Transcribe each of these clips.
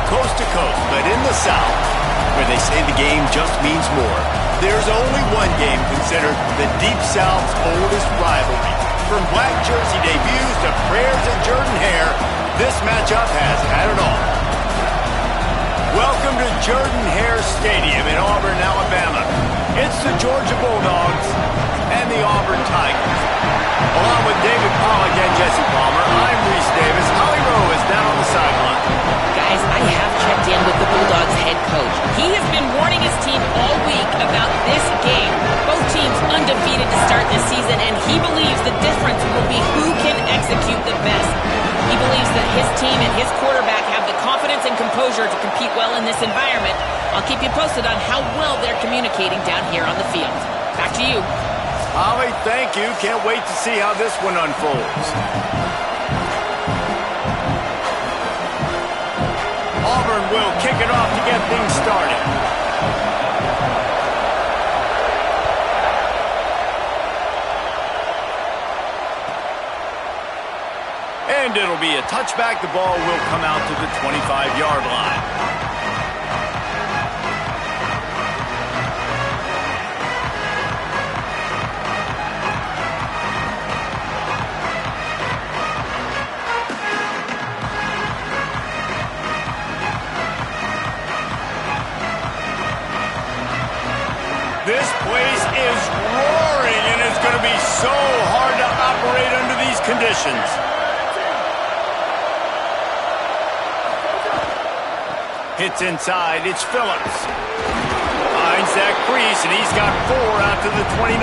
coast to coast, but in the South, where they say the game just means more, there's only one game considered the Deep South's oldest rivalry. From black jersey debuts to prayers and Jordan hair, this matchup has had it all. Welcome to Jordan Hare Stadium in Auburn, Alabama. It's the Georgia Bulldogs and the Auburn Tigers. Along with David Pollack and Jesse Palmer, I'm Reese Davis. Holly Rowe is down on the sideline. Guys, I have checked in with the Bulldogs head coach. He has been warning his team all week about this game. Both teams undefeated to start this season, and he believes the difference will be who can execute the best. He believes that his team and his quarterback have the confidence and composure to compete well in this environment. I'll keep you posted on how well they're communicating down here on the field. Back to you. Holly, thank you. Can't wait to see how this one unfolds. Auburn will kick it off to get things started. And it'll be a touchback. The ball will come out to the 25-yard line. This place is roaring, and it's going to be so hard to operate under these conditions. Hits inside, it's Phillips. Finds that crease, and he's got 4 out to the 29.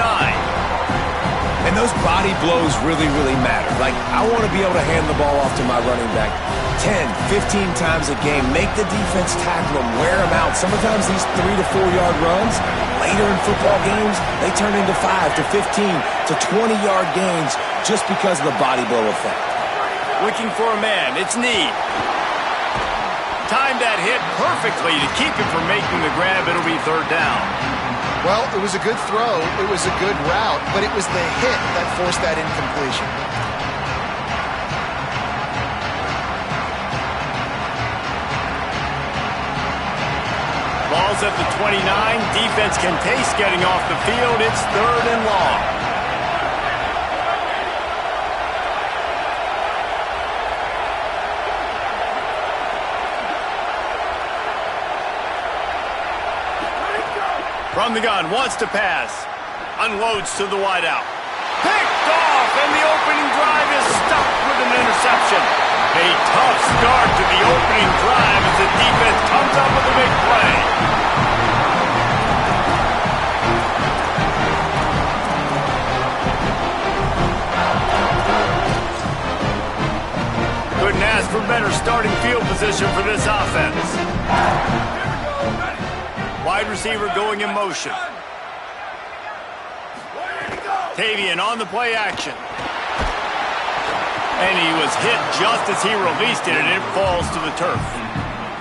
And those body blows really, really matter. Like, I want to be able to hand the ball off to my running back 10, 15 times a game. Make the defense tackle them, wear them out. Sometimes these 3 to 4 yard runs, later in football games, they turn into 5 to 15 to 20 yard gains just because of the body blow effect. Looking for a man, it's Need. Timed that hit perfectly to keep him from making the grab. It'll be 3rd down. Well, it was a good throw, it was a good route, but it was the hit that forced that incompletion. Ball's at the 29. Defense can taste getting off the field. It's 3rd and long. From the gun, wants to pass. Unloads to the wideout. Picked off, and the opening drive is stuck with an interception. A tough start to the opening drive as the defense comes up with a big play. Couldn't ask for better starting field position for this offense. Wide receiver going in motion. Tavian on the play action. And he was hit just as he released it, and it falls to the turf.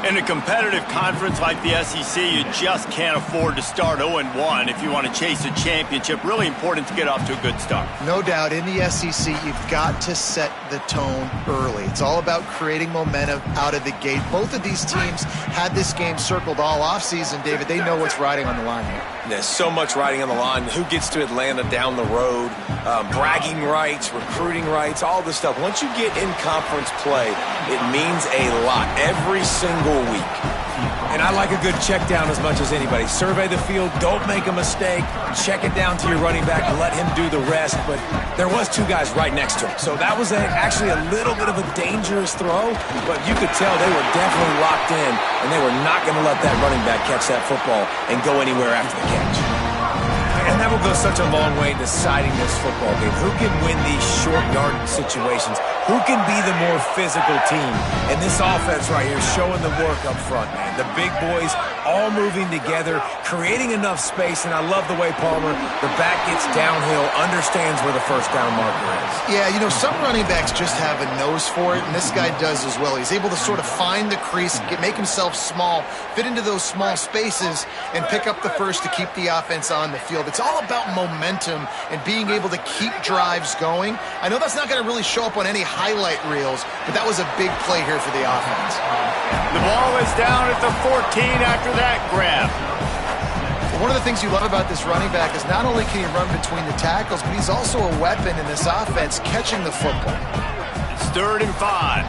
In a competitive conference like the SEC, you just can't afford to start 0-1 if you want to chase a championship. Really important to get off to a good start. No doubt, in the SEC, you've got to set the tone early. It's all about creating momentum out of the gate. Both of these teams had this game circled all offseason, David. They know what's riding on the line here. There's so much riding on the line. Who gets to Atlanta down the road, bragging rights, recruiting rights, all this stuff. Once you get in conference play, it means a lot every single week. And I like a good check down as much as anybody. Survey the field, don't make a mistake, check it down to your running back and let him do the rest. But there was 2 guys right next to him. So that was actually a little bit of a dangerous throw, but you could tell they were definitely locked in, and they were not going to let that running back catch that football and go anywhere after the catch. And that will go such a long way in deciding this football game. Who can win these short yard situations? Who can be the more physical team? And this offense right here showing the work up front, man. The big boys all moving together, creating enough space, and I love the way Palmer, the back gets downhill, understands where the first down marker is. Yeah, you know, some running backs just have a nose for it, and this guy does as well. He's able to sort of find the crease, make himself small, fit into those small spaces, and pick up the first to keep the offense on the field. It's all about momentum and being able to keep drives going. I know that's not going to really show up on any highlight reels, but that was a big play here for the offense. The ball is down at the 14 after that grab. One of the things you love about this running back is not only can he run between the tackles, but he's also a weapon in this offense catching the football. It's 3rd and 5.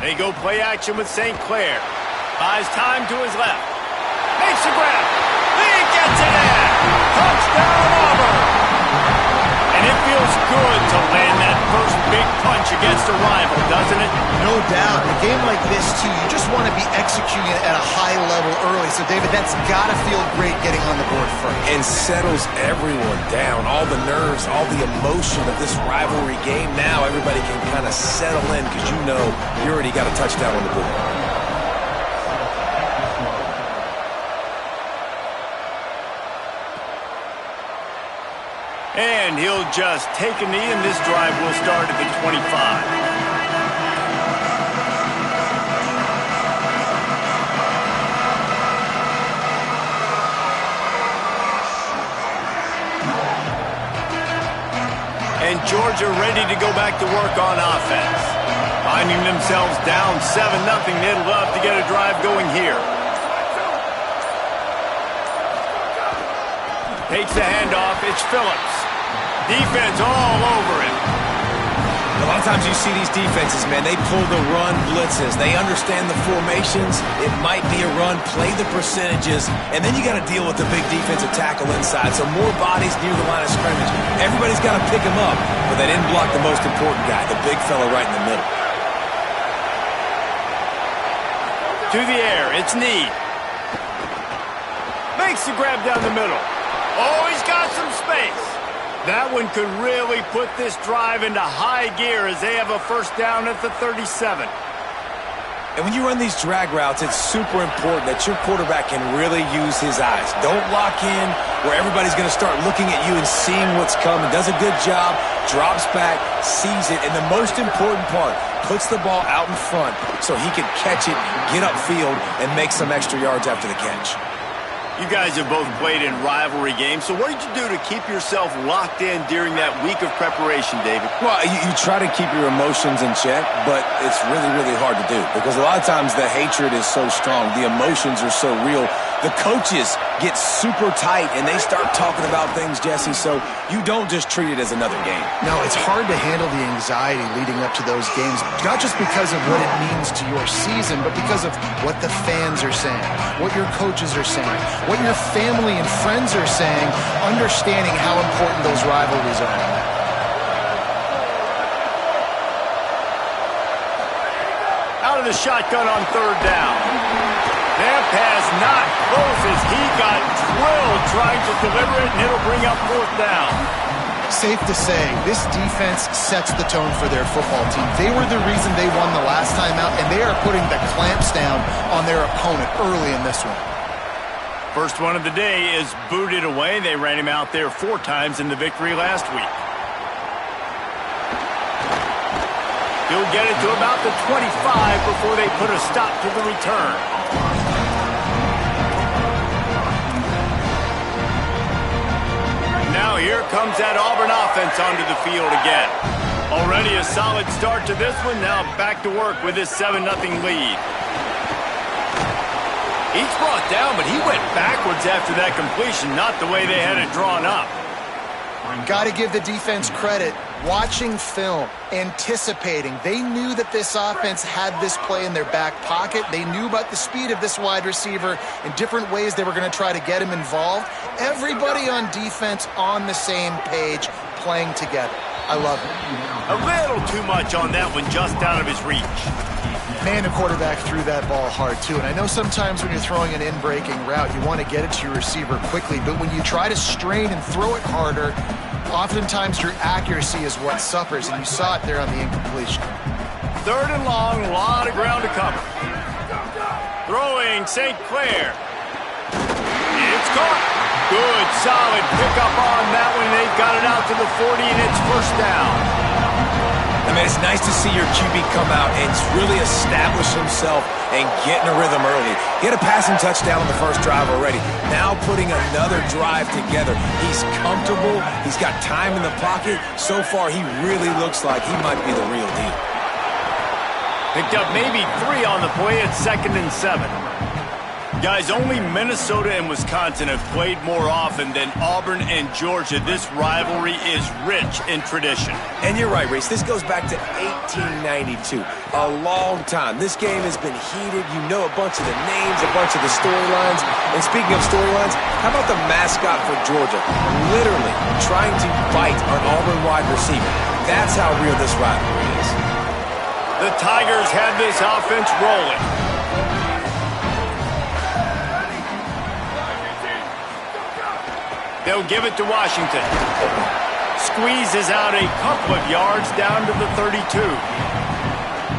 They go play action with St. Clair. Buys time to his left. Makes the grab. He gets it in. Touchdown, Auburn. And it feels good to land that first big punch against a rival, doesn't it? No doubt. In a game like this, too, you just want to be executing it at a high level early. So, David, that's got to feel great getting on the board first. And settles everyone down. All the nerves, all the emotion of this rivalry game. Now everybody can kind of settle in because you know you already got a touchdown on the board. And he'll just take a knee, and this drive will start at the 25. And Georgia ready to go back to work on offense. Finding themselves down 7-0, they'd love to get a drive going here. Takes the handoff, it's Phillips. Defense all over him. A lot of times you see these defenses, man, they pull the run blitzes. They understand the formations. It might be a run, play the percentages, and then you got to deal with the big defensive tackle inside. So more bodies near the line of scrimmage. Everybody's got to pick him up, but they didn't block the most important guy, the big fella right in the middle. To the air, it's Need. Makes the grab down the middle. Oh, he's got some space. That one could really put this drive into high gear as they have a first down at the 37. And when you run these drag routes, it's super important that your quarterback can really use his eyes. Don't lock in where everybody's going to start looking at you and seeing what's coming. Does a good job, drops back, sees it, and the most important part, puts the ball out in front so he can catch it, get upfield, and make some extra yards after the catch. You guys have both played in rivalry games, so what did you do to keep yourself locked in during that week of preparation, David? Well, you try to keep your emotions in check, but it's really, really hard to do because a lot of times the hatred is so strong, the emotions are so real. The coaches get super tight, and they start talking about things, Jesse, so you don't just treat it as another game. No, it's hard to handle the anxiety leading up to those games, not just because of what it means to your season, but because of what the fans are saying, what your coaches are saying, what your family and friends are saying, understanding how important those rivalries are. Out of the shotgun on 3rd down. That pass not close as he got drilled trying to deliver it, and it'll bring up 4th down. Safe to say, this defense sets the tone for their football team. They were the reason they won the last time out, and they are putting the clamps down on their opponent early in this one. First one of the day is booted away. They ran him out there 4 times in the victory last week. He'll get it to about the 25 before they put a stop to the return. Now here comes that Auburn offense onto the field again. Already a solid start to this one. Now back to work with his 7-0 lead. He's brought down, but he went backwards after that completion, not the way they had it drawn up. Got to give the defense credit. Watching film, anticipating. They knew that this offense had this play in their back pocket. They knew about the speed of this wide receiver and different ways they were going to try to get him involved. Everybody on defense on the same page, playing together. I love it. A little too much on that one, just out of his reach. Man, the quarterback threw that ball hard, too. And I know sometimes when you're throwing an in-breaking route, you want to get it to your receiver quickly. But when you try to strain and throw it harder, oftentimes your accuracy is what suffers. And you saw it there on the incompletion. 3rd and long, a lot of ground to cover. Throwing St. Clair. It's caught. Good, solid pickup on that one. They've got it out to the 40, and it's 1st down. And Man, it's nice to see your QB come out and really establish himself and get in a rhythm early. He had a passing touchdown on the first drive already. Now putting another drive together. He's comfortable. He's got time in the pocket. So far, he really looks like he might be the real deal. Picked up maybe 3 on the play at 2nd and 7. Guys, only Minnesota and Wisconsin have played more often than Auburn and Georgia. This rivalry is rich in tradition. And you're right, Reese. This goes back to 1892. A long time. This game has been heated. You know a bunch of the names, a bunch of the storylines. And speaking of storylines, how about the mascot for Georgia? Literally trying to bite an Auburn wide receiver. That's how real this rivalry is. The Tigers have this offense rolling. They'll give it to Washington. Squeezes out a couple of yards down to the 32.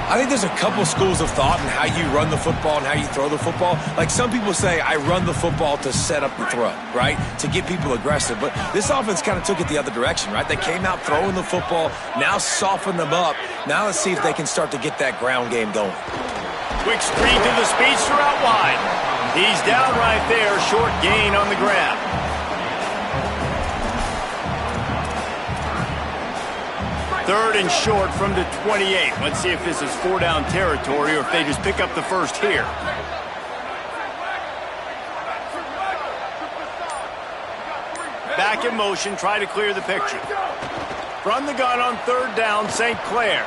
I think there's a couple schools of thought in how you run the football and how you throw the football. Like some people say, I run the football to set up the throw, right? To get people aggressive. But this offense kind of took it the other direction, right? They came out throwing the football, now soften them up. Now let's see if they can start to get that ground game going. Quick screen to the speedster out wide. He's down right there, short gain on the grab. Third and short from the 28. Let's see if this is 4-down territory or if they just pick up the first here. Back in motion, try to clear the picture. From the gun on 3rd down, St. Clair.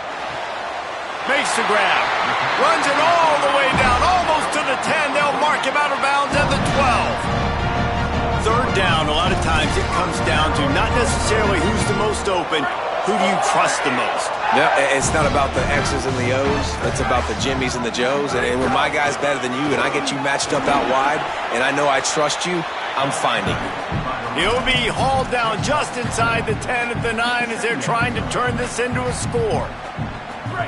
Makes the grab. Runs it all the way down, almost to the 10. They'll mark him out of bounds at the 12. 3rd down, a lot of times it comes down to not necessarily who's the most open, who do you trust the most? No, it's not about the X's and the O's. It's about the Jimmys and the Joes. And when my guy's better than you and I get you matched up out wide and I know I trust you, I'm finding you. He'll be hauled down just inside the 10 at the 9 as they're trying to turn this into a score.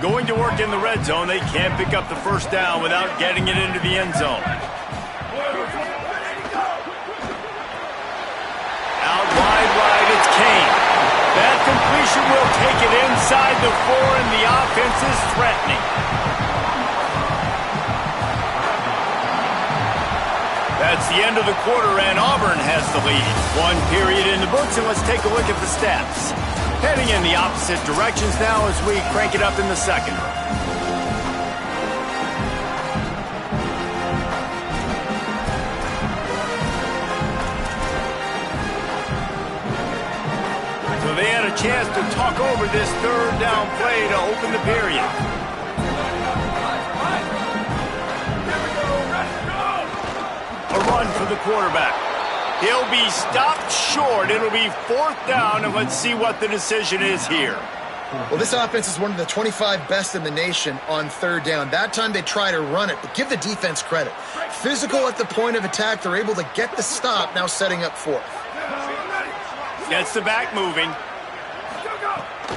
Going to work in the red zone. They can't pick up the first down without getting it into the end zone. Out wide right, it's Kane. That completion will take it inside the 4, and the offense is threatening. That's the end of the quarter, and Auburn has the lead. 1 period in the books, and let's take a look at the stats. Heading in the opposite directions now as we crank it up in the second. So they had a chance to talk over this 3rd down play to open the period. A run for the quarterback. He'll be stopped short. It'll be 4th down, and let's see what the decision is here. Well, this offense is one of the 25 best in the nation on 3rd down. That time they try to run it, but give the defense credit. Physical at the point of attack. They're able to get the stop, now setting up 4th. Gets the back moving.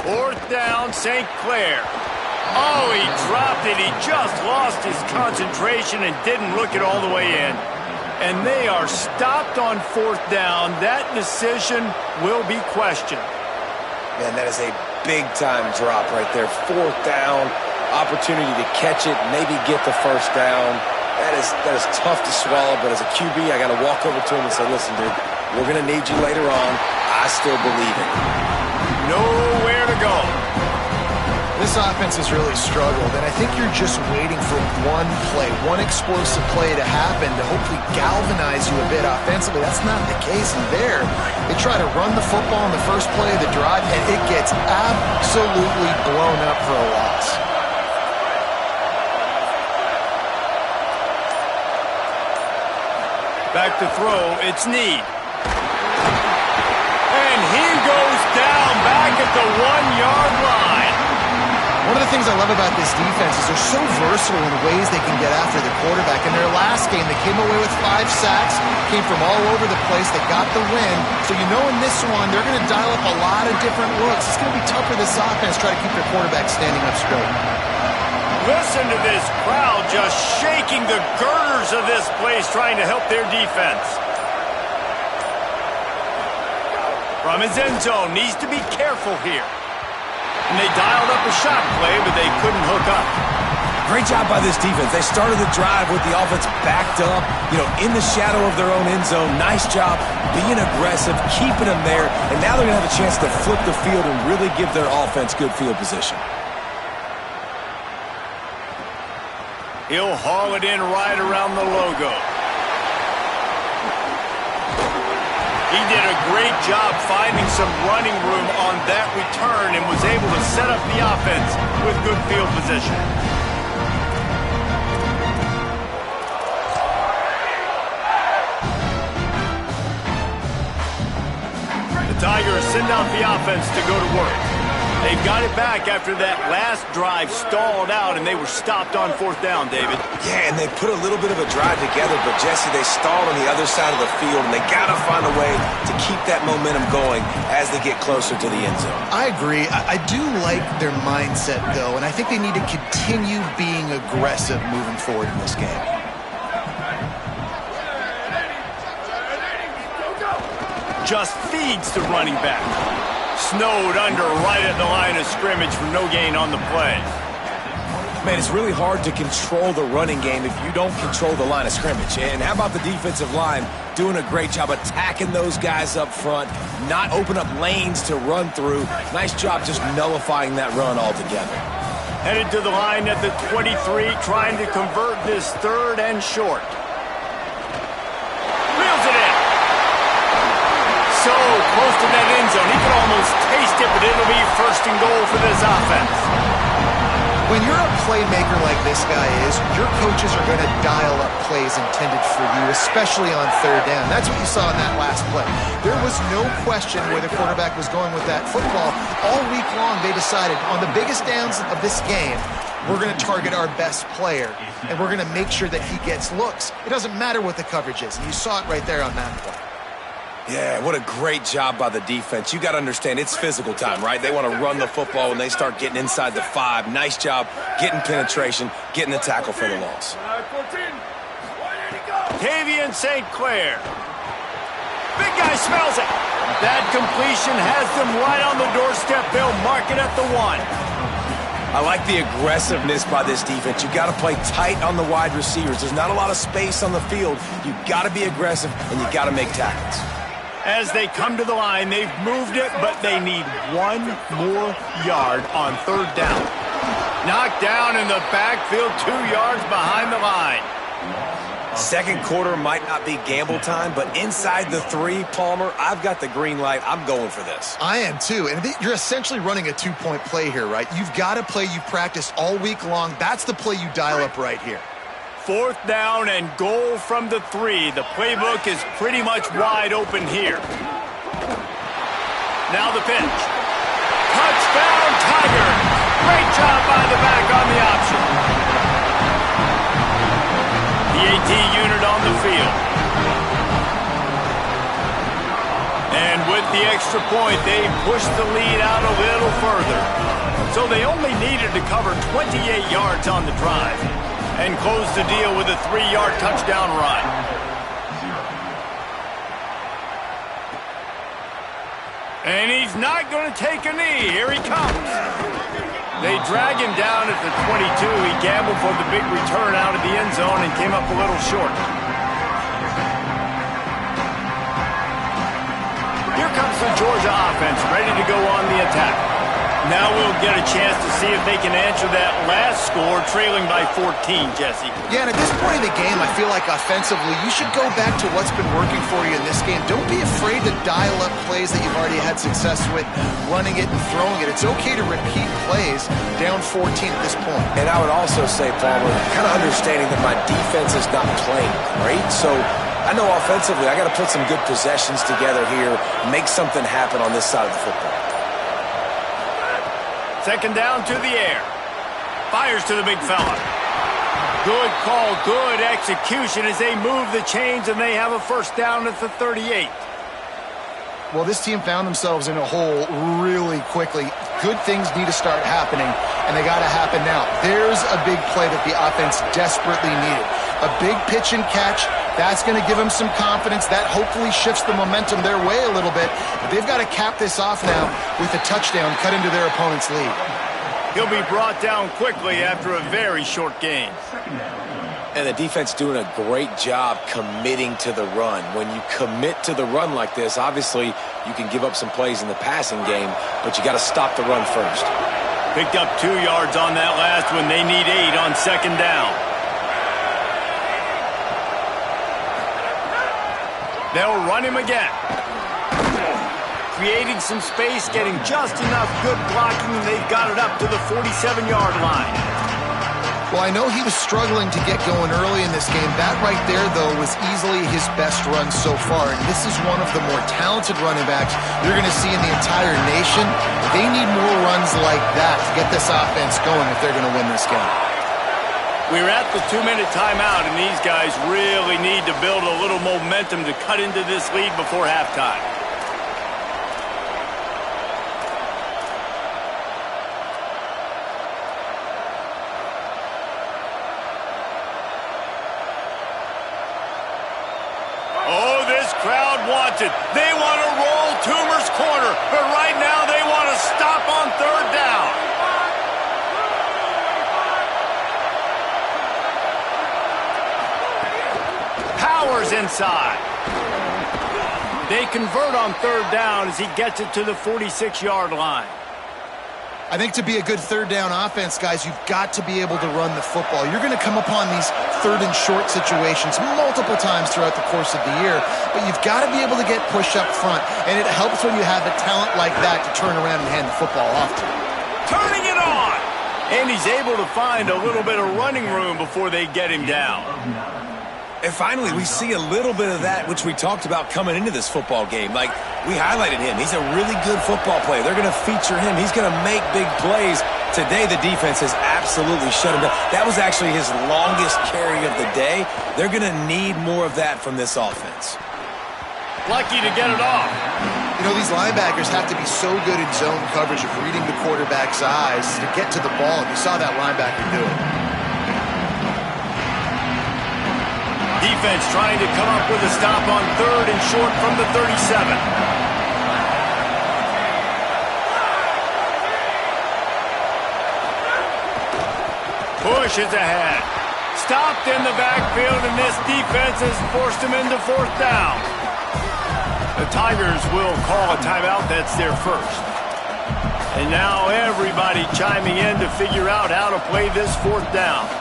4th down, St. Clair. Oh, he dropped it. He just lost his concentration and didn't look it all the way in. And they are stopped on 4th down. That decision will be questioned. Man, that is a big-time drop right there. 4th down, opportunity to catch it, maybe get the first down. That is tough to swallow, but as a QB, I got to walk over to him and say, listen, dude, we're going to need you later on. I still believe it. Nowhere to go. This offense has really struggled, and I think you're just waiting for one play, one explosive play to happen to hopefully galvanize you a bit offensively. That's not the case in there. They try to run the football in the first play of the drive, and it gets absolutely blown up for a loss. Back to throw, it's Need. And he goes down back at the 1-yard line. One of the things I love about this defense is they're so versatile in ways they can get after the quarterback. In their last game, they came away with 5 sacks, came from all over the place. They got the win. So you know in this one, they're going to dial up a lot of different looks. It's going to be tough for this offense to try to keep their quarterback standing up straight. Listen to this crowd just shaking the girders of this place, trying to help their defense. From his end zone, needs to be careful here. And they dialed up a shot play, but they couldn't hook up. Great job by this defense. They started the drive with the offense backed up, in the shadow of their own end zone. Nice job being aggressive, keeping them there, and now they're going to have a chance to flip the field and really give their offense good field position. He'll haul it in right around the logo. He did a great job finding some running room on that return and was able to set up the offense with good field position. The Tigers send out the offense to go to work. They've got it back after that last drive stalled out, and they were stopped on 4th down, David. Yeah, and they put a little bit of a drive together, but, Jesse, they stalled on the other side of the field, and they got to find a way to keep that momentum going as they get closer to the end zone. I agree. I do like their mindset, though, and I think they need to continue being aggressive moving forward in this game. Just feeds the running back. Snowed under right at the line of scrimmage for no gain on the play. Man, it's really hard to control the running game if you don't control the line of scrimmage. And how about the defensive line doing a great job attacking those guys up front, not open up lanes to run through. Nice job just nullifying that run altogether. Headed to the line at the 23, trying to convert this 3rd and short. Wheels it in. So close to that end zone. He could almost taste it, but it'll be 1st and goal for this offense. When you're a playmaker like this guy is, your coaches are going to dial up plays intended for you, especially on 3rd down. That's what you saw in that last play. There was no question where the quarterback was going with that football. All week long, they decided on the biggest downs of this game, we're going to target our best player, and we're going to make sure that he gets looks. It doesn't matter what the coverage is, and you saw it right there on that play. Yeah, what a great job by the defense. You got to understand, it's physical time, right? They want to run the football when they start getting inside the 5. Nice job getting penetration, getting the tackle for the loss. Tavian St. Clair. Big guy smells it. That completion has them right on the doorstep. They'll mark it at the 1. I like the aggressiveness by this defense. You got to play tight on the wide receivers. There's not a lot of space on the field. You got to be aggressive, and you got to make tackles. As they come to the line, they've moved it, but they need 1 more yard on 3rd down. Knocked down in the backfield, 2 yards behind the line. Second quarter might not be gamble time, but inside the 3, Palmer, I've got the green light. I'm going for this. I am too, and you're essentially running a 2-point play here, right? You've got a play you've practiced all week long. That's the play you dial up right here. 4th down and goal from the 3. The playbook is pretty much wide open here. Now the pitch. Touchdown, Tigers! Great job by the back on the option. The AT unit on the field. And with the extra point, they pushed the lead out a little further. So they only needed to cover 28 yards on the drive and close the deal with a 3-yard touchdown run. And he's not going to take a knee. Here he comes. They drag him down at the 22. He gambled for the big return out of the end zone and came up a little short. Here comes the Georgia offense, ready to go on the attack. Now we'll get a chance to see if they can answer that last score, trailing by 14, Jesse. Yeah, and at this point in the game, I feel like offensively, you should go back to what's been working for you in this game. Don't be afraid to dial up plays that you've already had success with, running it and throwing it. It's okay to repeat plays down 14 at this point. And I would also say, Palmer, kind of understanding that my defense is not playing great, so I know offensively I got to put some good possessions together here, make something happen on this side of the football. Second down to the air. Fires to the big fella. Good call, good execution as they move the chains and they have a 1st down at the 38. Well, this team found themselves in a hole really quickly. Good things need to start happening, and they got to happen now. There's a big play that the offense desperately needed. A big pitch and catch That's going to give them some confidence. That hopefully shifts the momentum their way a little bit. But they've got to cap this off now with a touchdown cut into their opponent's lead. He'll be brought down quickly after a very short gain. And the defense doing a great job committing to the run. When you commit to the run like this, obviously you can give up some plays in the passing game, but you got to stop the run first. Picked up 2 yards on that last one. They need 8 on second down. They'll run him again. Creating some space, getting just enough good blocking, and they've got it up to the 47-yard line. Well, I know he was struggling to get going early in this game. That right there, though, was easily his best run so far. And this is one of the more talented running backs you're going to see in the entire nation. They need more runs like that to get this offense going if they're going to win this game. We're at the 2-minute timeout, and these guys really need to build a little momentum to cut into this lead before halftime. Oh, this crowd wants it. They want to roll Toomer's corner, but right now they want to stop on third down. Powers inside. They convert on third down as he gets it to the 46-yard line. I think to be a good third down offense, guys, you've got to be able to run the football. You're going to come upon these third and short situations multiple times throughout the course of the year, but you've got to be able to get push up front, and it helps when you have a talent like that to turn around and hand the football off to. Turning it on! And he's able to find a little bit of running room before they get him down. And finally, we see a little bit of that, which we talked about coming into this football game. Like, we highlighted him. He's a really good football player. They're going to feature him. He's going to make big plays. Today, the defense has absolutely shut him down. That was actually his longest carry of the day. They're going to need more of that from this offense. Lucky to get it off. You know, these linebackers have to be so good in zone coverage of reading the quarterback's eyes to get to the ball. You saw that linebacker do it. Defense trying to come up with a stop on third and short from the 37. Push is ahead. Stopped in the backfield, and this defense has forced him into fourth down. The Tigers will call a timeout. That's their first. And now everybody chiming in to figure out how to play this fourth down.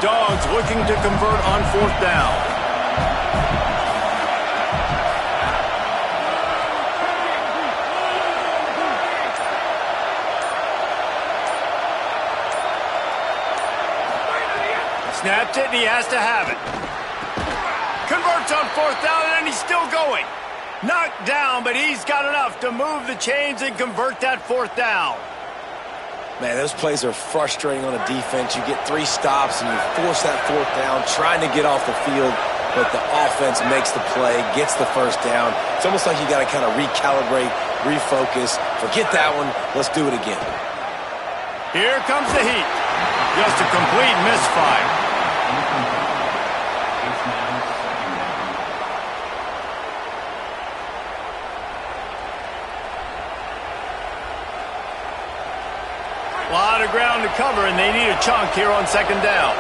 Dogs looking to convert on fourth down. Snaps it, and he has to have it. Converts on fourth down, and he's still going. Knocked down, but he's got enough to move the chains and convert that fourth down. Man, those plays are frustrating on a defense. You get 3 stops and you force that fourth down, trying to get off the field, but the offense makes the play, gets the first down. It's almost like you got to kind of recalibrate, refocus. Forget that one. Let's do it again. Here comes the heat. Just a complete misfire. A lot of ground to cover, and they need a chunk here on second down.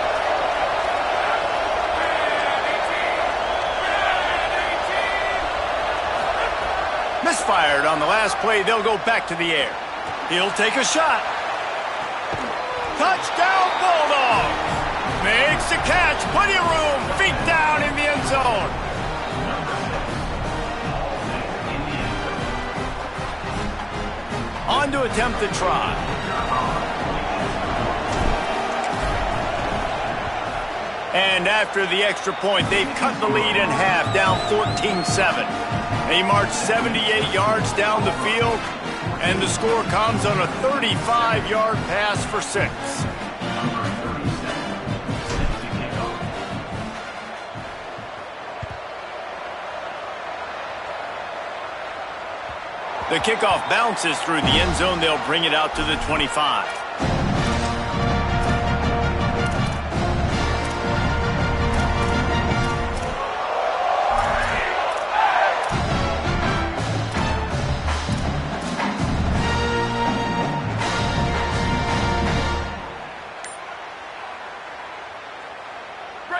Misfired on the last play. They'll go back to the air. He'll take a shot. Touchdown, Bulldogs! Makes the catch. Plenty of room. Feet down in the end zone. On to attempt the try. And after the extra point, they've cut the lead in half, down 14-7. They march 78 yards down the field, And the score comes on a 35-yard pass for 6. The kickoff bounces through the end zone. They'll bring it out to the 25.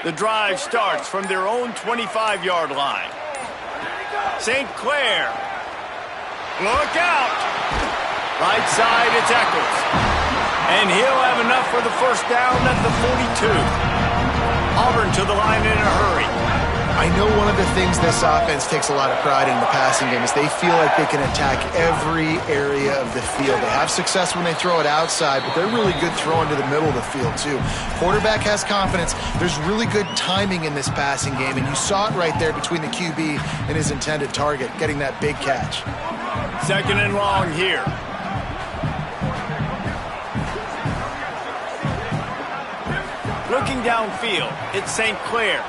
The drive starts from their own 25-yard line. St. Clair. Look out! Right side, it's Eccles. And he'll have enough for the first down at the 42. Auburn to the line in a hurry. I know one of the things this offense takes a lot of pride in the passing game is they feel like they can attack every area of the field. They have success when they throw it outside, but they're really good throwing to the middle of the field too. Quarterback has confidence. There's really good timing in this passing game, and you saw it right there between the QB and his intended target, getting that big catch. Second and long here. Looking downfield, it's St. Clair.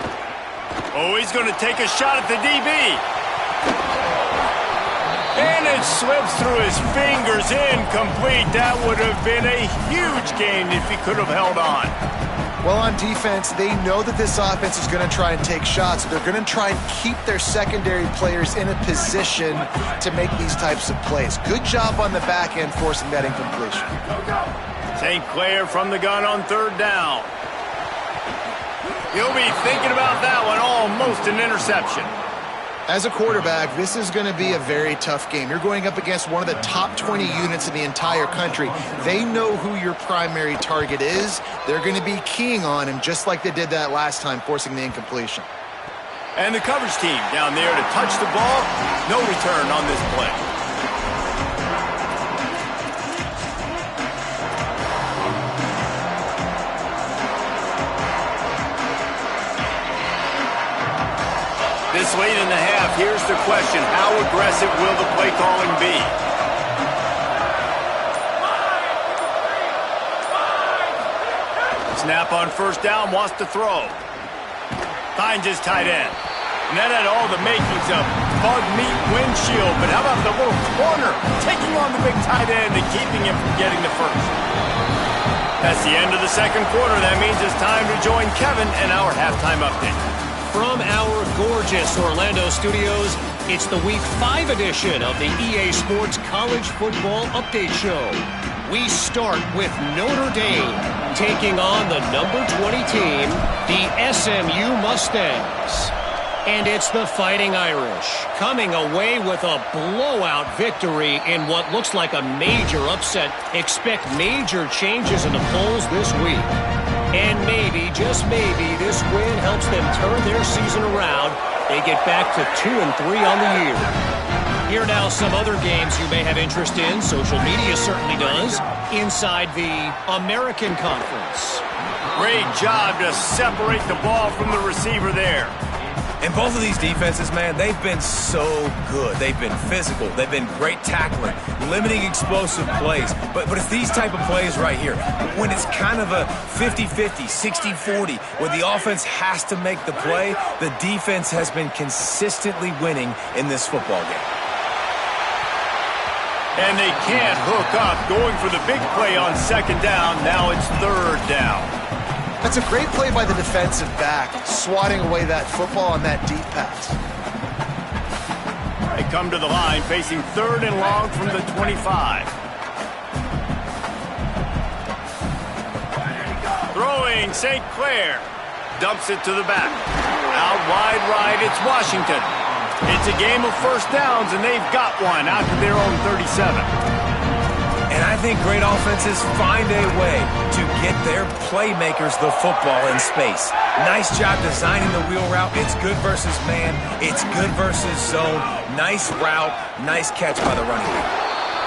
Oh, he's going to take a shot at the DB. And it slips through his fingers, incomplete. That would have been a huge gain if he could have held on. Well, on defense, they know that this offense is going to try and take shots. They're going to try and keep their secondary players in a position to make these types of plays. Good job on the back end forcing that incompletion. St. Clair from the gun on third down. He'll be thinking about that one, almost an interception. As a quarterback, this is going to be a very tough game. You're going up against one of the top 20 units in the entire country. They know who your primary target is. They're going to be keying on him just like they did that last time, forcing the incompletion. And the coverage team down there to touch the ball. No return on this play. This late in the half, here's the question. How aggressive will the play calling be? Snap on first down, wants to throw. Finds his tight end. And that had all the makings of bug meat windshield. But how about the little corner taking on the big tight end and keeping him from getting the first? That's the end of the second quarter. That means it's time to join Kevin and our halftime update. From our gorgeous Orlando studios, it's the Week 5 edition of the EA Sports College Football Update Show. We start with Notre Dame taking on the number 20 team, the SMU Mustangs. And it's the Fighting Irish coming away with a blowout victory in what looks like a major upset. Expect major changes in the polls this week. And maybe, just maybe, this win helps them turn their season around. They get back to 2-3 on the year. Here now some other games you may have interest in. Social media certainly does. Inside the American Conference. Great job to separate the ball from the receiver there. And both of these defenses, man, they've been so good. They've been physical. They've been great tackling, limiting explosive plays. But it's these type of plays right here, when it's kind of a 50-50, 60-40, where the offense has to make the play, the defense has been consistently winning in this football game. And they can't hook up, going for the big play on second down. Now it's third down. That's a great play by the defensive back, swatting away that football on that deep pass. They come to the line, facing third and long from the 25. Throwing St. Clair. Dumps it to the back. Out wide right, it's Washington. It's a game of first downs, and they've got one out to their own 37. And I think great offenses find a way to get their playmakers the football in space. Nice job designing the wheel route. It's good versus man. It's good versus zone. Nice route. Nice catch by the running back.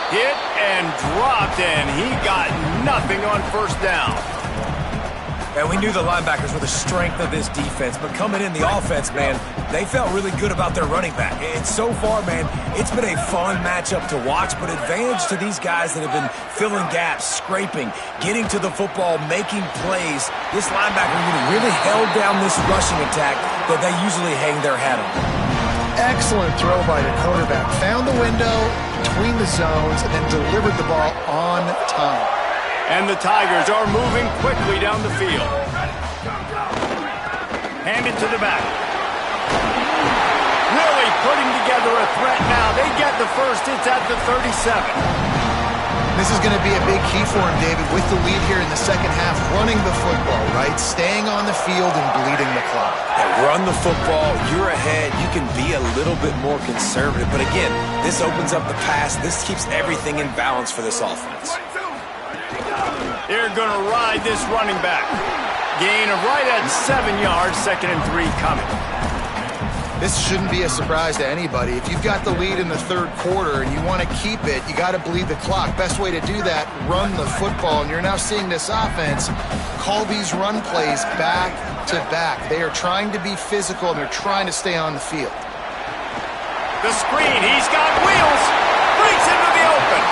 Hit and dropped, and he got nothing on first down. And we knew the linebackers were the strength of this defense, but coming in the offense, man, they felt really good about their running back. And so far, man, it's been a fun matchup to watch, but advantage to these guys that have been filling gaps, scraping, getting to the football, making plays. This linebacker unit really held down this rushing attack that they usually hang their hat on. Excellent throw by the quarterback. Found the window between the zones and then delivered the ball on time. And the Tigers are moving quickly down the field. Hand it to the back. Really putting together a threat now. They get the first. It's at the 37. This is going to be a big key for him, David, with the lead here in the second half, running the football, right? Staying on the field and bleeding the clock. Yeah, run the football. You're ahead. You can be a little bit more conservative. But again, this opens up the pass. This keeps everything in balance for this offense. They're going to ride this running back. Gain of right at 7 yards, 2nd and 3 coming. This shouldn't be a surprise to anybody. If you've got the lead in the third quarter and you want to keep it, you got to bleed the clock. Best way to do that, run the football. And you're now seeing this offense call these run plays back to back. They are trying to be physical and they're trying to stay on the field. The screen, he's got wheels, breaks into the open.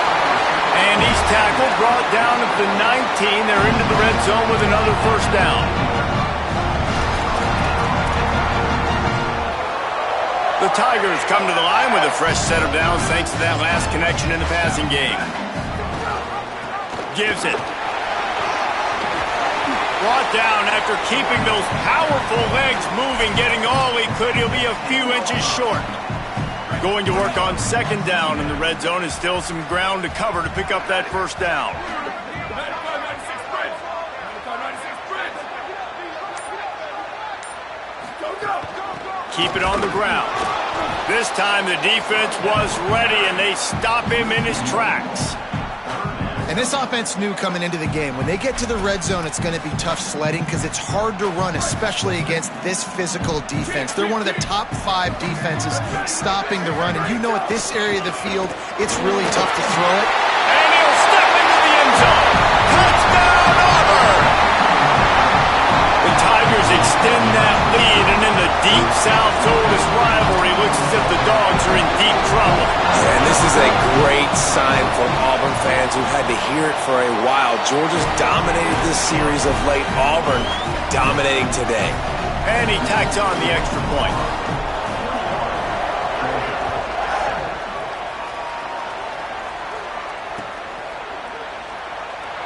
And he's tackled, brought down at the 19. They're into the red zone with another first down. The Tigers come to the line with a fresh set of downs thanks to that last connection in the passing game. Gives it. Brought down after keeping those powerful legs moving, getting all he could. He'll be a few inches short. Going to work on 2nd down in the red zone. Is still some ground to cover to pick up that first down. Keep it on the ground. This time the defense was ready and they stop him in his tracks. And this offense knew coming into the game, when they get to the red zone, it's going to be tough sledding because it's hard to run, especially against this physical defense. They're one of the top 5 defenses stopping the run. And you know at this area of the field, it's really tough to throw it. And he'll step into the end zone. Touchdown, Auburn! The Tigers extend that lead, and in the Deep South's oldest rivalry, looks as if the Dogs are in deep trouble. And this is a great sign for Auburn fans who've had to hear it for a while. Georgia's dominated this series of late. Auburn dominating today. And he tacks on the extra point.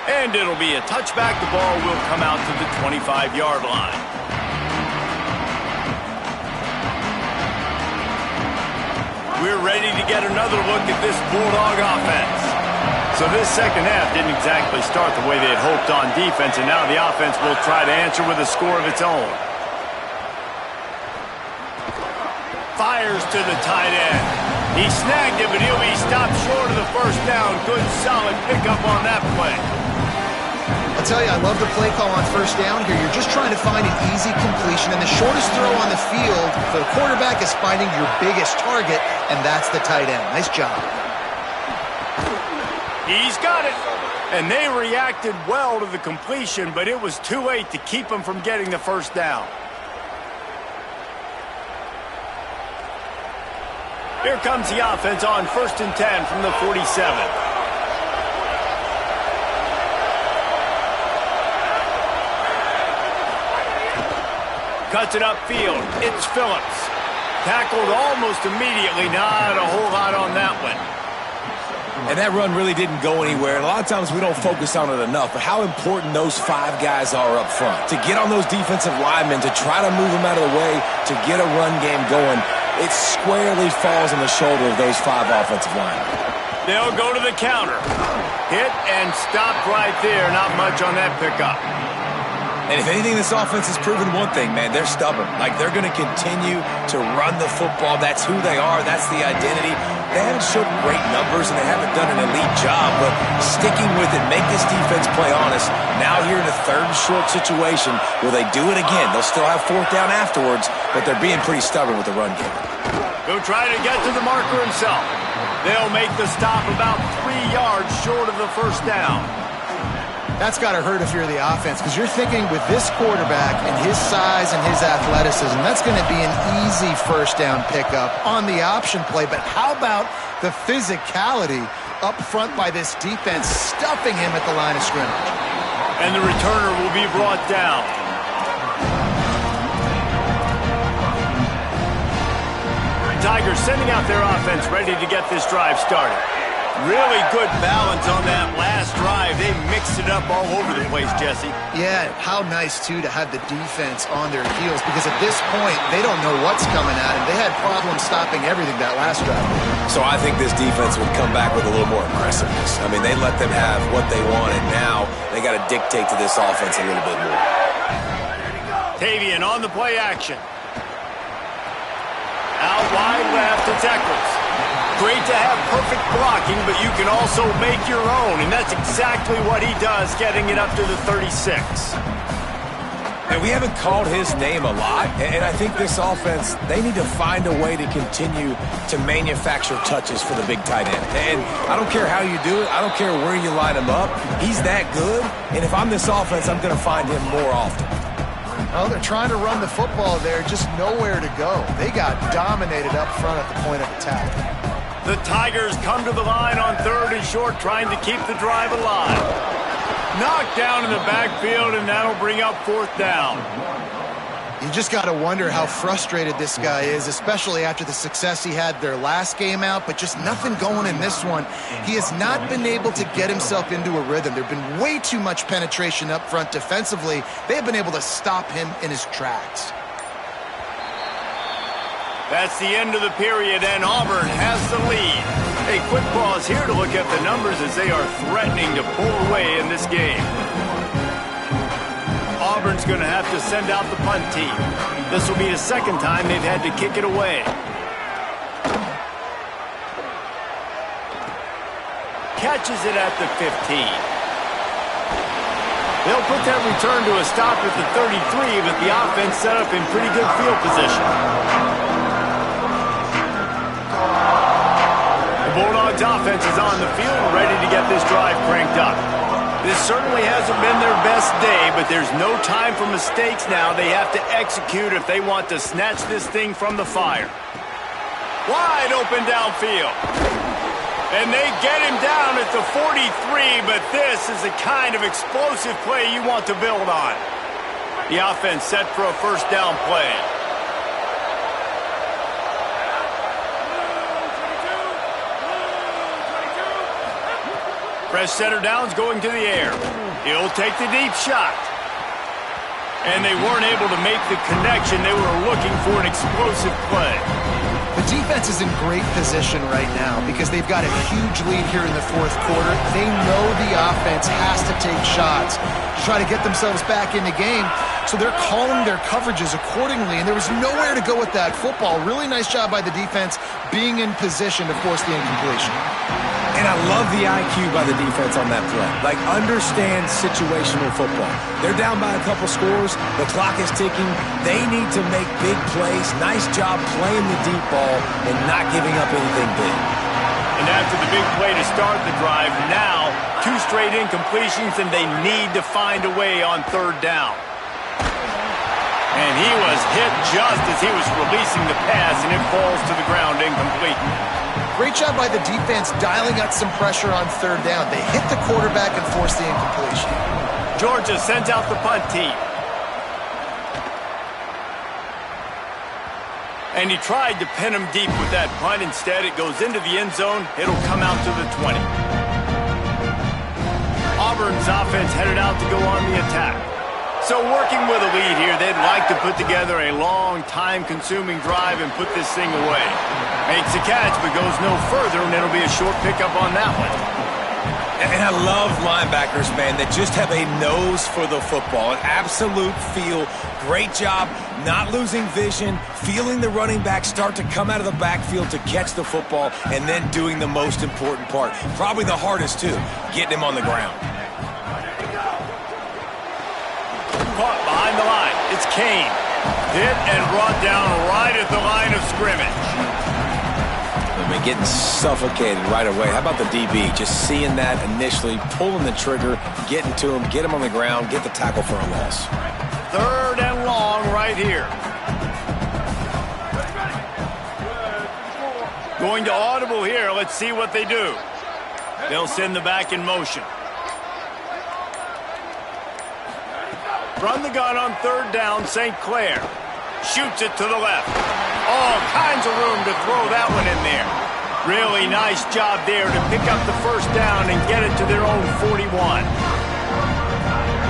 And it'll be a touchback. The ball will come out to the 25-yard line. We're ready to get another look at this Bulldog offense. So this second half didn't exactly start the way they had hoped on defense, and now the offense will try to answer with a score of its own. Fires to the tight end. He snagged it, but he'll be stopped short of the first down. Good, solid pickup on that play. I'll tell you, I love the play call on first down here. You're just trying to find an easy completion, and the shortest throw on the field for the quarterback is finding your biggest target, and that's the tight end. Nice job. He's got it. And they reacted well to the completion, but it was too late to keep him from getting the first down. Here comes the offense on 1st and 10 from the 47. Cuts it upfield. It's Phillips. Tackled almost immediately. Not a whole lot on that one. And that run really didn't go anywhere. And a lot of times we don't focus on it enough, but how important those 5 guys are up front. To get on those defensive linemen, to try to move them out of the way, to get a run game going, it squarely falls on the shoulder of those 5 offensive linemen. They'll go to the counter. Hit and stop right there. Not much on that pickup. And if anything, this offense has proven one thing, man. They're stubborn. Like, they're going to continue to run the football. That's who they are. That's the identity. They haven't showed great numbers, and they haven't done an elite job, but sticking with it, make this defense play honest. Now here in a 3rd and short situation, will they do it again? They'll still have 4th down afterwards, but they're being pretty stubborn with the run game. He'll try to get to the marker himself. They'll make the stop about 3 yards short of the first down. That's got to hurt if you're the offense, because you're thinking with this quarterback and his size and his athleticism, that's going to be an easy first down pickup on the option play. But how about the physicality up front by this defense, stuffing him at the line of scrimmage? And the returner will be brought down. Tigers sending out their offense, ready to get this drive started. Really good balance on that last drive. They mixed it up all over the place, Jesse. Yeah, how nice, too, to have the defense on their heels, because at this point, they don't know what's coming at them. They had problems stopping everything that last drive. So I think this defense would come back with a little more aggressiveness. I mean, they let them have what they want, and now they got to dictate to this offense a little bit more. Tavian on the play action. Out wide left, it's Eccles. Great to have perfect blocking, but you can also make your own, and that's exactly what he does, getting it up to the 36. And we haven't called his name a lot, and I think this offense, they need to find a way to continue to manufacture touches for the big tight end. And I don't care how you do it. I don't care where you line him up. He's that good, and if I'm this offense, I'm going to find him more often. Well, they're trying to run the football there, just nowhere to go. They got dominated up front at the point of attack. The Tigers come to the line on 3rd and short, trying to keep the drive alive. Knocked down in the backfield, and that'll bring up 4th down. You just got to wonder how frustrated this guy is, especially after the success he had their last game out, but just nothing going in this one. He has not been able to get himself into a rhythm. There have been way too much penetration up front defensively. They have been able to stop him in his tracks. That's the end of the period, and Auburn has the lead. A quick pause here to look at the numbers as they are threatening to pull away in this game. Auburn's going to have to send out the punt team. This will be the 2nd time they've had to kick it away. Catches it at the 15. They'll put that return to a stop at the 33, but the offense set up in pretty good field position. The Bulldogs offense is on the field, ready to get this drive cranked up. This certainly hasn't been their best day, but there's no time for mistakes now. They have to execute if they want to snatch this thing from the fire. Wide open downfield. And they get him down at the 43, but this is the kind of explosive play you want to build on. The offense set for a 1st down play. Fresh center downs going to the air. He'll take the deep shot. And they weren't able to make the connection. They were looking for an explosive play. The defense is in great position right now because they've got a huge lead here in the 4th quarter. They know the offense has to take shots to try to get themselves back in the game. So they're calling their coverages accordingly, and there was nowhere to go with that football. Really nice job by the defense being in position to force the incompletion. And I love the IQ by the defense on that play. Like, understand situational football. They're down by a couple scores. The clock is ticking. They need to make big plays. Nice job playing the deep ball and not giving up anything big. And after the big play to start the drive, now 2 straight incompletions, and they need to find a way on 3rd down. And he was hit just as he was releasing the pass, and it falls to the ground incomplete. Great job by the defense dialing out some pressure on 3rd down. They hit the quarterback and forced the incompletion. Georgia sends out the punt team. And he tried to pin him deep with that punt. Instead, it goes into the end zone. It'll come out to the 20. Auburn's offense headed out to go on the attack. So working with a lead here, they'd like to put together a long, time-consuming drive and put this thing away. Makes a catch, but goes no further, and it'll be a short pickup on that one. And I love linebackers, man, that just have a nose for the football, an absolute feel. Great job not losing vision, feeling the running back start to come out of the backfield to catch the football, and then doing the most important part. Probably the hardest, too, getting him on the ground. Caught behind the line. It's Kane. Hit and brought down right at the line of scrimmage. I mean, getting suffocated right away. How about the DB? Just seeing that initially, pulling the trigger, getting to him, get him on the ground, get the tackle for a loss. 3rd and long right here. Going to audible here. Let's see what they do. They'll send the back in motion. From the gun on 3rd down, St. Clair. Shoots it to the left. All kinds of room to throw that one in there. Really nice job there to pick up the 1st down and get it to their own 41.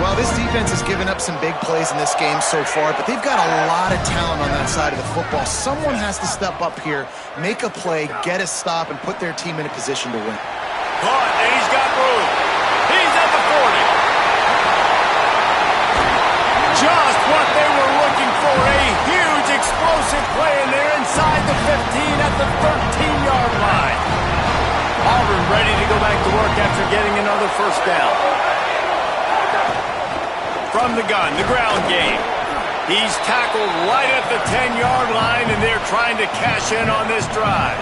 Well, this defense has given up some big plays in this game so far, but they've got a lot of talent on that side of the football. Someone has to step up here, make a play, get a stop, and put their team in a position to win. Caught, and he's got room. He's at the 40. Just what they were looking for, a huge explosive play, and they're inside the 15 at the 13-yard line. Auburn ready to go back to work after getting another 1st down. From the gun, the ground game. He's tackled right at the 10-yard line, and they're trying to cash in on this drive.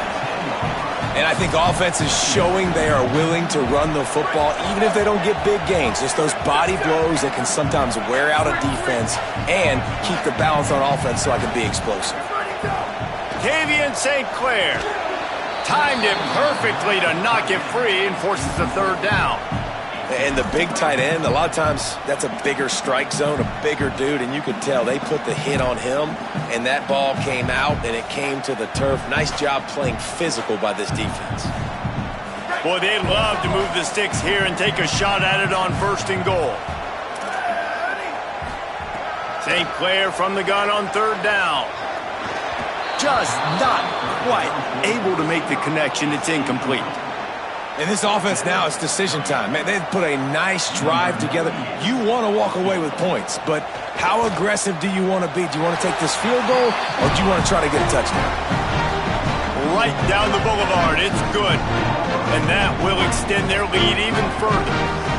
And I think offense is showing they are willing to run the football, even if they don't get big gains. Just those body blows that can sometimes wear out a defense and keep the balance on offense so I can be explosive. Tavian St. Clair timed it perfectly to knock it free and forces the 3rd down. And the big tight end, a lot of times that's a bigger strike zone, a bigger dude, and you could tell they put the hit on him, and that ball came out, and it came to the turf. Nice job playing physical by this defense. Boy, they'd love to move the sticks here and take a shot at it on 1st and goal. St. Clair from the gun on 3rd down. Just not quite able to make the connection. It's incomplete. In this offense now, it's decision time. Man, they've put a nice drive together. You want to walk away with points, but how aggressive do you want to be? Do you want to take this field goal, or do you want to try to get a touchdown? Right down the boulevard. It's good. And that will extend their lead even further.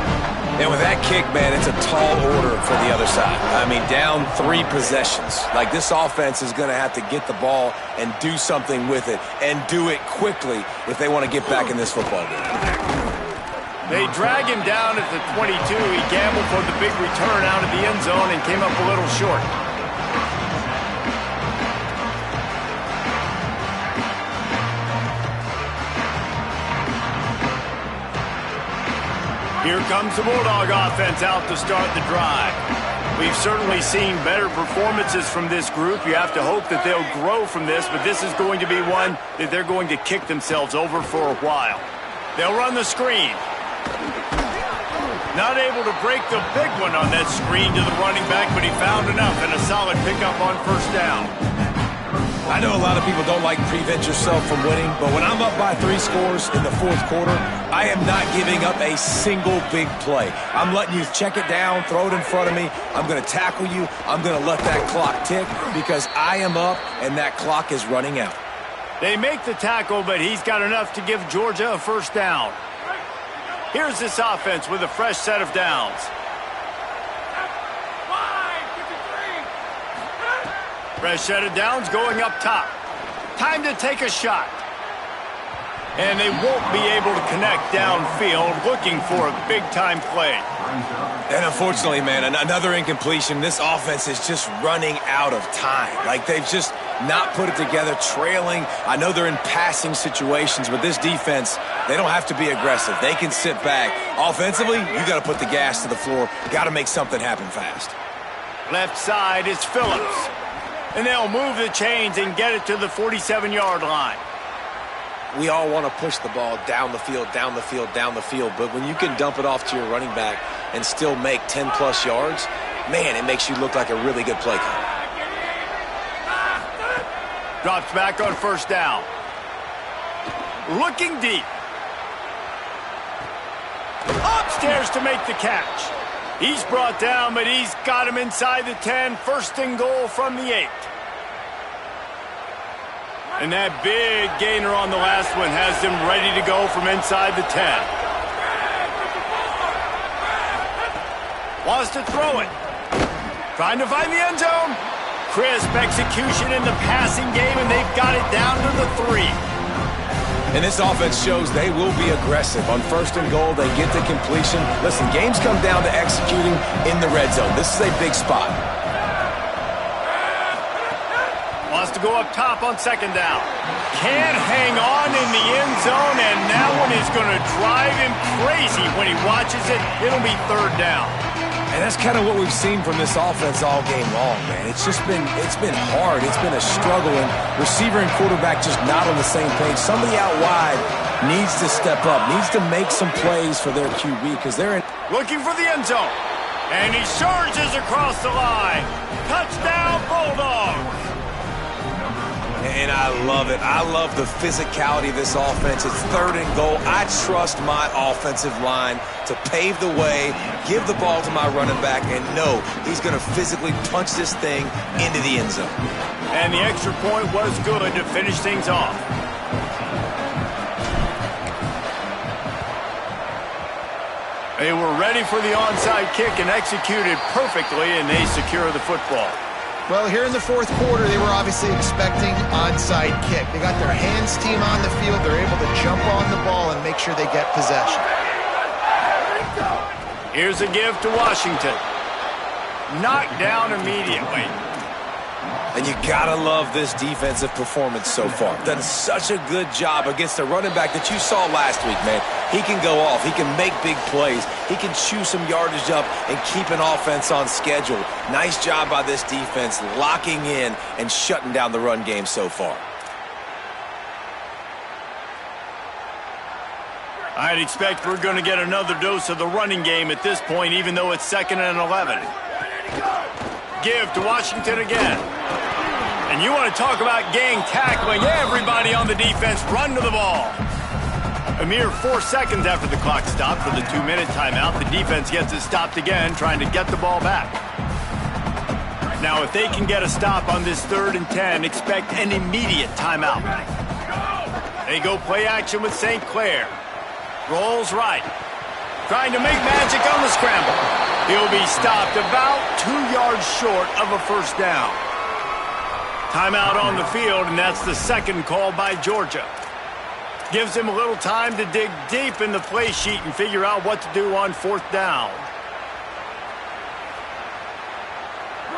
And with that kick, man, it's a tall order for the other side. I mean, down 3 possessions. Like, this offense is going to have to get the ball and do something with it, and do it quickly if they want to get back in this football game. They drag him down at the 22. He gambled for the big return out of the end zone and came up a little short. Here comes the Bulldog offense out to start the drive. We've certainly seen better performances from this group. You have to hope that they'll grow from this, but this is going to be one that they're going to kick themselves over for a while. They'll run the screen. Not able to break the big one on that screen to the running back, but he found enough and a solid pickup on 1st down. I know a lot of people don't like prevent yourself from winning, but when I'm up by 3 scores in the 4th quarter, I am not giving up a single big play. I'm letting you check it down, throw it in front of me. I'm going to tackle you. I'm going to let that clock tick because I am up and that clock is running out. They make the tackle, but he's got enough to give Georgia a 1st down. Here's this offense with a fresh set of downs. Fresh set of downs going up top. Time to take a shot. And they won't be able to connect downfield, looking for a big-time play. And unfortunately, man, another incompletion. This offense is just running out of time. Like, they've just not put it together, trailing. I know they're in passing situations, but this defense, they don't have to be aggressive. They can sit back. Offensively, you got to put the gas to the floor. Got to make something happen fast. Left side is Phillips. And they'll move the chains and get it to the 47-yard line. We all want to push the ball down the field, down the field, down the field. But when you can dump it off to your running back and still make 10-plus yards, man, it makes you look like a really good play caller. Drops back on 1st down. Looking deep. Upstairs to make the catch. He's brought down, but he's got him inside the 10. 1st and goal from the 8. And that big gainer on the last one has them ready to go from inside the 10. Wants to throw it. Trying to find the end zone. Crisp execution in the passing game, and they've got it down to the 3. And this offense shows they will be aggressive. On 1st and goal, they get the completion. Listen, games come down to executing in the red zone. This is a big spot. Wants to go up top on 2nd down. Can't hang on in the end zone, and that one is going to drive him crazy when he watches it. It'll be 3rd down. And that's kind of what we've seen from this offense all game long, man. It's been hard. It's been a struggle, and receiver and quarterback just not on the same page. Somebody out wide needs to step up, needs to make some plays for their QB because they're in. Looking for the end zone, and he surges across the line. Touchdown, Bulldogs! And I love it. I love the physicality of this offense. It's 3rd and goal. I trust my offensive line to pave the way, give the ball to my running back, and know he's going to physically punch this thing into the end zone. And the extra point was good to finish things off. They were ready for the onside kick and executed perfectly, and they secure the football. Well, here in the 4th quarter, they were obviously expecting onside kick. They got their hands team on the field. They're able to jump on the ball and make sure they get possession. Here's a give to Washington. Knocked down immediately. And you gotta love this defensive performance so far. Done such a good job against a running back that you saw last week, man. He can go off. He can make big plays. He can chew some yardage up and keep an offense on schedule. Nice job by this defense locking in and shutting down the run game so far. I'd expect we're going to get another dose of the running game at this point, even though it's 2nd and 11. Give to Washington again. And you want to talk about gang tackling. Everybody on the defense run to the ball. A mere 4 seconds after the clock stopped for the 2-minute timeout, the defense gets it stopped again, trying to get the ball back. Now, if they can get a stop on this 3rd and 10, expect an immediate timeout. They go play action with St. Clair. Rolls right. Trying to make magic on the scramble. He'll be stopped about 2 yards short of a 1st down. Timeout on the field, and that's the 2nd call by Georgia. Gives him a little time to dig deep in the play sheet and figure out what to do on 4th down.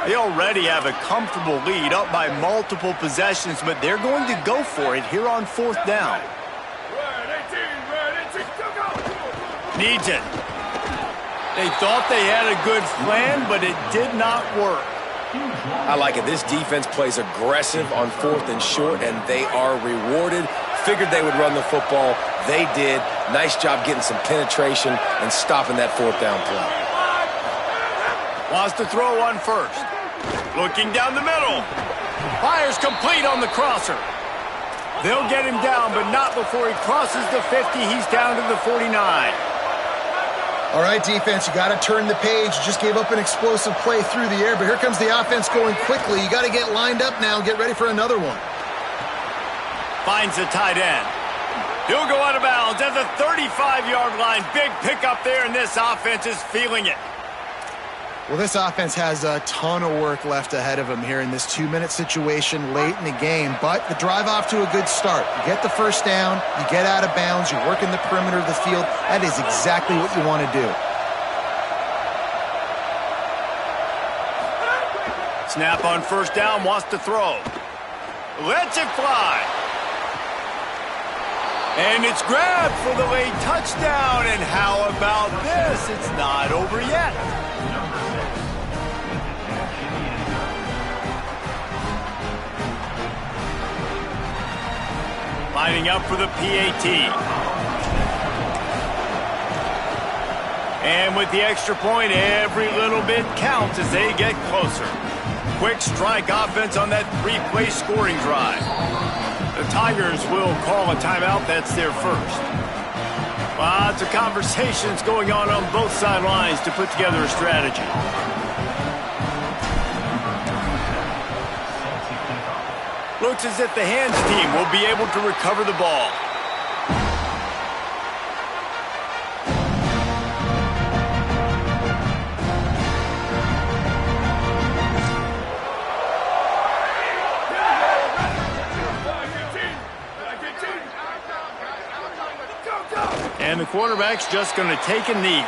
They already have a comfortable lead, up by multiple possessions, but they're going to go for it here on 4th down. Needs it. They thought they had a good plan, but it did not work. I like it. This defense plays aggressive on 4th and short, and they are rewarded. Figured they would run the football. They did. Nice job getting some penetration and stopping that 4th down play. Wants to throw on 1st. Looking down the middle. Fires complete on the crosser. They'll get him down, but not before he crosses the 50. He's down to the 49. All right, defense, you got to turn the page. You just gave up an explosive play through the air, but here comes the offense going quickly. You got to get lined up now and get ready for another one. Finds the tight end. He'll go out of bounds at the 35-yard line. Big pickup there, and this offense is feeling it. Well, this offense has a ton of work left ahead of them here in this 2-minute situation late in the game, but the drive off to a good start. You get the 1st down, you get out of bounds, you work in the perimeter of the field. That is exactly what you want to do. Snap on 1st down, wants to throw. Lets it fly. And it's grabbed for the late touchdown. And how about this? It's not over yet. Lining up for the PAT. And with the extra point, every little bit counts as they get closer. Quick strike offense on that 3-play scoring drive. The Tigers will call a timeout. That's their first. Lots of conversations going on both sidelines to put together a strategy. Looks as if the hands team will be able to recover the ball. And the quarterback's just going to take a knee.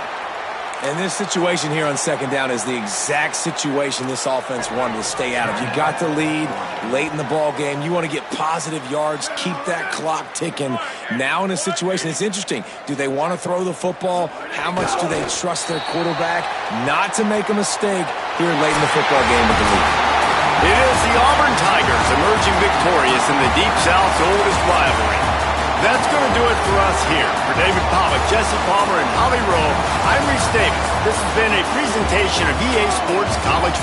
And this situation here on second down is the exact situation this offense wanted to stay out of. You got the lead late in the ball game. You want to get positive yards, keep that clock ticking. Now in a situation, it's interesting. Do they want to throw the football? How much do they trust their quarterback not to make a mistake here late in the football game with the lead? It is the Auburn Tigers emerging victorious in the Deep South's oldest rivalry. That's going to do it for us here. For David Pollock, Jesse Palmer, and Holly Rowe, I'm Reese Davis. This has been a presentation of EA Sports College Football.